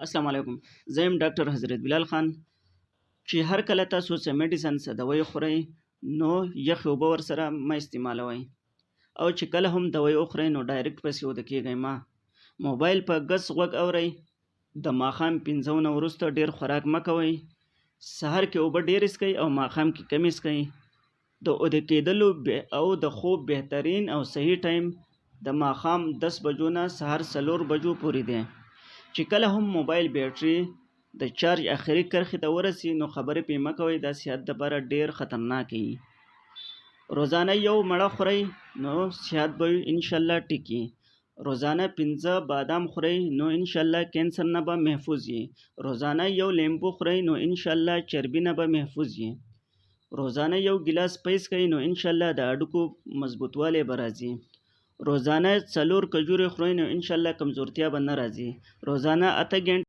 السلام علیکم. زه یم ډاکټر حضرت بلال خان. چې هر کله تاسو څه میډیسن څه دوايي خورئ نو یخې اوبه ورسره مه استعمالوئ، او چې کله هم دوايي وخورئ نو ډایرکټ پسې وده کیږئ مه. موبایل په ګس غوږ اورئ. د ماښام 5 نه وروسته ډیر خوراک مه کوئ. سهار کې اوبه ډیر څښئ او ماښام کې کم څښئ. د اوده کېدلو او د خوب بهترین او صحیح ټایم د ماښام 10 بجو نه سهار 4 بجو پورې دی. چې کله هم موبایل بیټري د چارج اخري کرښې ته ورسي نو خبرې پې مه کوئ، دا صحت دپاره ډیر خطرناک وي. روزانه یو مڼه خورئ نو صحت به انشاءالله ټیک وي. روزانه 5 بادام خورئ نو انشاءالله کینسر نه به محفوظ وي. روزانه یو لیمبو خورئ نو انشاءالله چربي نه به محفوظ وي. روزانه یو ګیلاس پیس کوئ نو انشاءالله د هډوکو مضبوطوالی به راځي. روزانه 4 کجورې خورئ نو انشاءالله کمزورتیا به نه راځي. روزانه 8 ګنټې